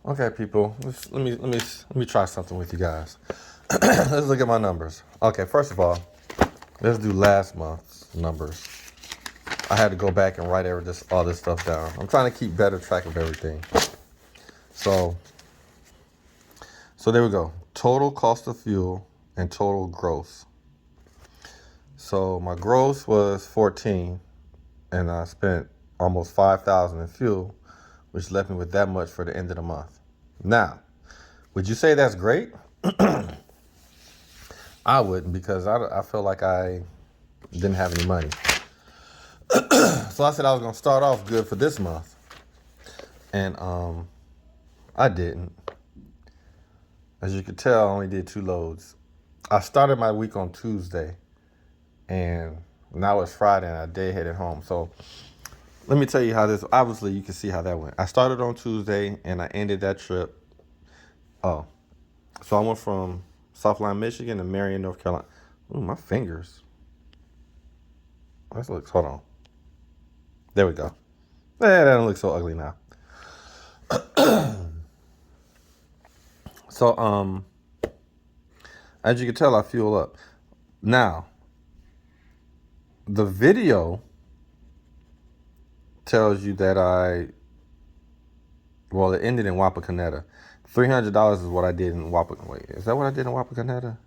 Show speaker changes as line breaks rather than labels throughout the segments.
Okay, people, let me try something with you guys. Let's look at my numbers. Okay, first of all, let's do last month's numbers. I had to go back and write all this stuff down. I'm trying to keep better track of everything. So there we go. Total cost of fuel and total gross. So my gross was 14, and I spent almost 5,000 in fuel, which left me with that much for the end of the month. Now, would you say that's great? I wouldn't, because I feel like I didn't have any money. So I said I was going to start off good for this month. And I didn't. As you can tell, I only did 2 loads. I started my week on Tuesday, and now it's Friday, and I day headed home. So let me tell you how this, obviously you can see how that went. I started on Tuesday, and I ended that trip. Oh, so I went from Southline, Michigan to Marion, North Carolina. Ooh, my fingers. Let's look, hold on. There we go. That doesn't look so ugly now. So, as you can tell, I fuel up. Now, the video tells you that it ended in Wapakoneta. $300 is what I did in Wapakoneta. Wait, is that what I did in Wapakoneta?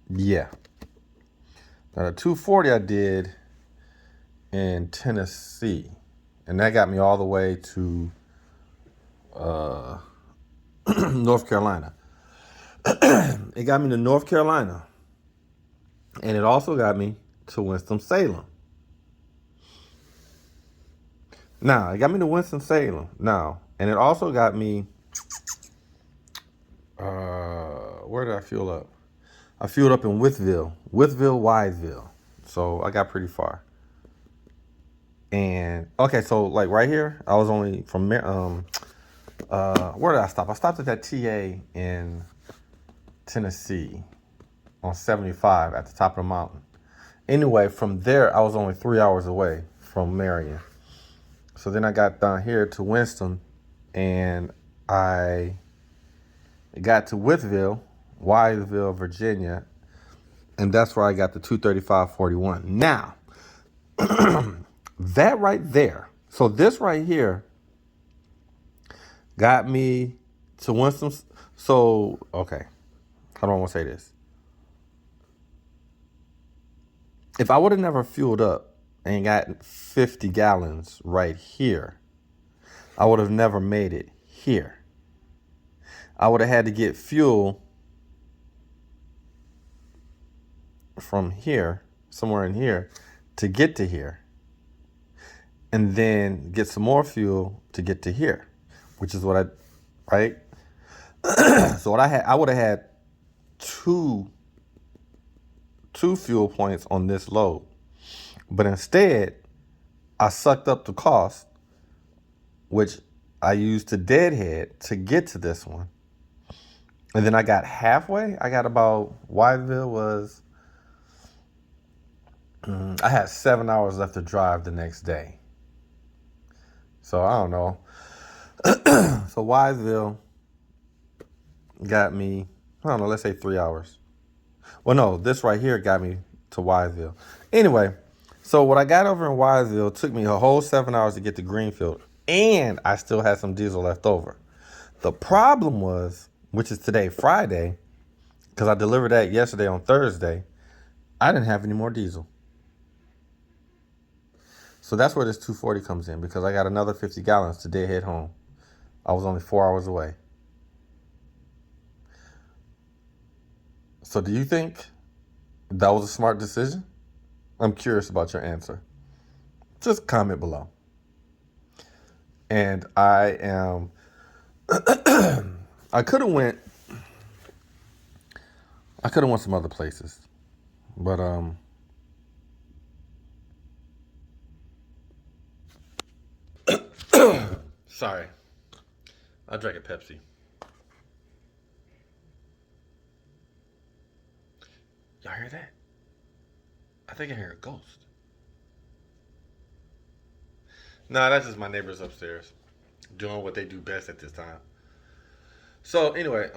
Yeah. Now, the 240 I did in Tennessee, and that got me all the way to North Carolina. It got me to North Carolina, and it also got me to Winston-Salem. Now, it got me to Winston-Salem. Now, and it also got me, where did I fuel up? I fueled up in Wytheville, Wiseville. So I got pretty far. And, okay, so like right here, I was only from, where did I stop? I stopped at that TA in Tennessee on 75 at the top of the mountain. Anyway, from there, I was only 3 hours away from Marion. So then I got down here to Winston, and I got to Wiseville, Virginia, and that's where I got the 235.41. Now, that right there, so this right here got me to Winston. So, okay, how do I want to say this? If I would have never fueled up and got 50 gallons right here, I would have never made it here. I would have had to get fuel from here, somewhere in here, to get to here. And then get some more fuel to get to here, which is what right? So what I would have had two fuel points on this load. But instead, I sucked up the cost, which I used to deadhead to get to this one. And then I got halfway. I got about, Wiseville was, I had 7 hours left to drive the next day. So I don't know. So Wiseville got me, I don't know, let's say 3 hours. Well, no, this right here got me to Wiseville. Anyway, so what I got over in Wiseville took me a whole 7 hours to get to Greenfield, and I still had some diesel left over. The problem was, which is today, Friday, because I delivered that yesterday on Thursday, I didn't have any more diesel. So that's where this 240 comes in, because I got another 50 gallons to deadhead home. I was only 4 hours away. So do you think that was a smart decision? I'm curious about your answer. Just comment below. And I am, I could have went some other places, but sorry, I drank a Pepsi. Y'all hear that? I think I hear a ghost. Nah, that's just my neighbors upstairs doing what they do best at this time. So anyway,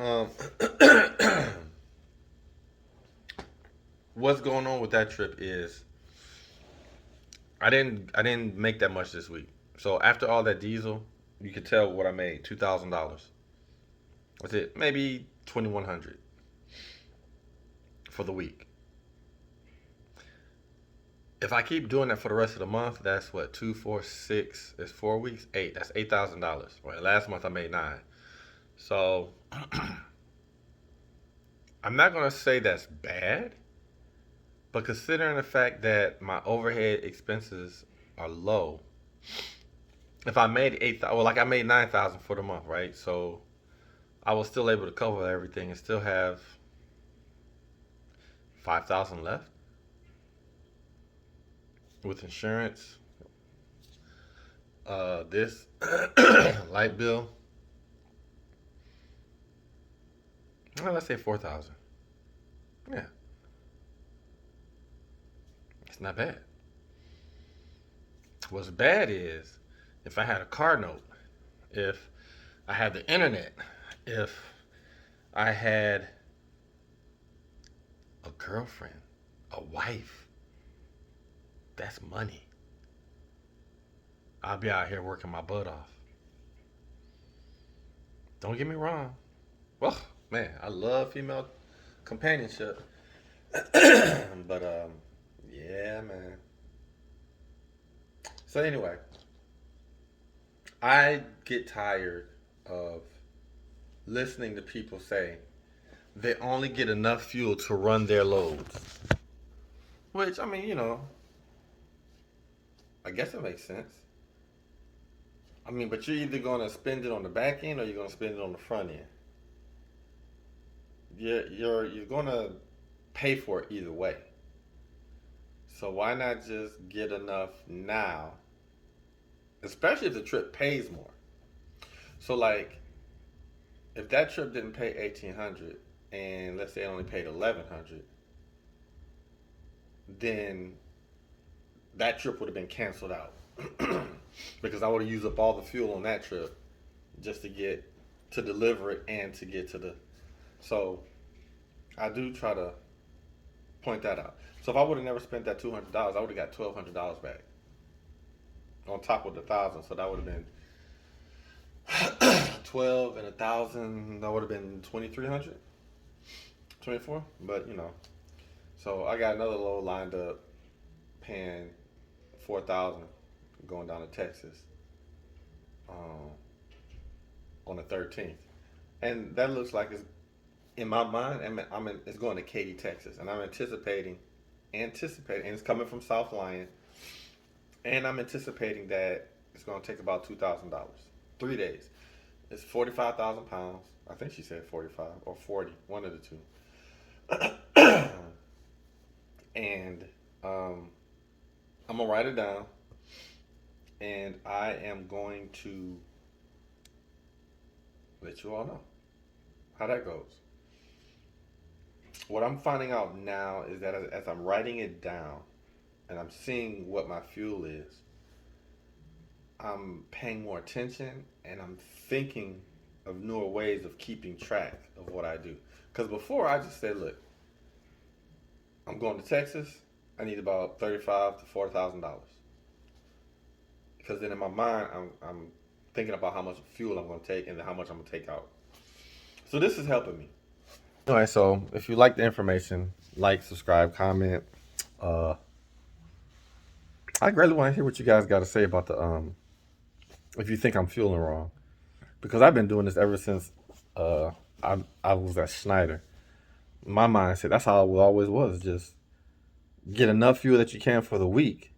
what's going on with that trip is I didn't make that much this week. So after all that diesel, you could tell what I made, $2,000. That's it. Maybe 2,100 for the week. If I keep doing that for the rest of the month, that's what, two, four, six, it's 4 weeks, eight. That's $8,000. Right. Last month I made nine. So I'm not gonna say that's bad, but considering the fact that my overhead expenses are low, if I made 8,000, well, like I made 9,000 for the month, right? So I was still able to cover everything and still have 5,000 left with insurance. This light bill, well, let's say 4,000. Yeah, it's not bad. What's bad is if I had a car note, if I had the internet, if I had a girlfriend, a wife, that's money. I'll be out here working my butt off. Don't get me wrong. Well, man, I love female companionship. But yeah, man. So anyway, I get tired of listening to people say they only get enough fuel to run their loads. Which I mean, I guess it makes sense. I mean, but you're either gonna spend it on the back end or you're gonna spend it on the front end. You're gonna pay for it either way. So why not just get enough now, especially if the trip pays more. So like, if that trip didn't pay 1,800, and let's say it only paid 1,100, then that trip would have been canceled out because I would have used up all the fuel on that trip just to get to deliver it and to get to the. So I do try to point that out. So if I would have never spent that $200, I would have got $1,200 back on top of the thousand. So that would have been 12 and 1,000. That would have been 2,300, 24. But so I got another load lined up, paying 4,000, going down to Texas um, on the 13th, and that looks like it's in my mind. It's going to Katy, Texas, and I'm anticipating, and it's coming from South Lyon, and I'm anticipating that it's going to take about $2,000, 3 days. It's 45,000 pounds. I think she said 45 or 40, one of the two. And I'm gonna write it down, and I am going to let you all know how that goes. What I'm finding out now is that as I'm writing it down and I'm seeing what my fuel is, I'm paying more attention and I'm thinking of newer ways of keeping track of what I do. Because before I just said, look, I'm going to Texas. I need about $35,000 to $40,000. Because then in my mind, I'm thinking about how much fuel I'm going to take and then how much I'm going to take out. So this is helping me. All right, so if you like the information, like, subscribe, comment. I really want to hear what you guys got to say about the if you think I'm fueling wrong, because I've been doing this ever since I was at Schneider. My mindset, that's how it always was, just get enough fuel that you can for the week.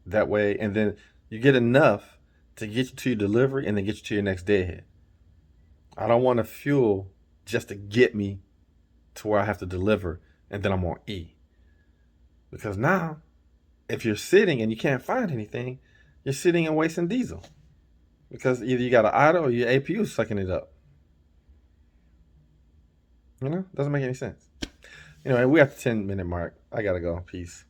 That way, and then you get enough to get you to your delivery and then get you to your next deadhead. I don't want to fuel just to get me to where I have to deliver and then I'm on E. Because now, if you're sitting and you can't find anything, you're sitting and wasting diesel. Because either you got an idle or your APU is sucking it up. Doesn't make any sense. Anyway, we're at the 10-minute mark. I gotta go. Peace.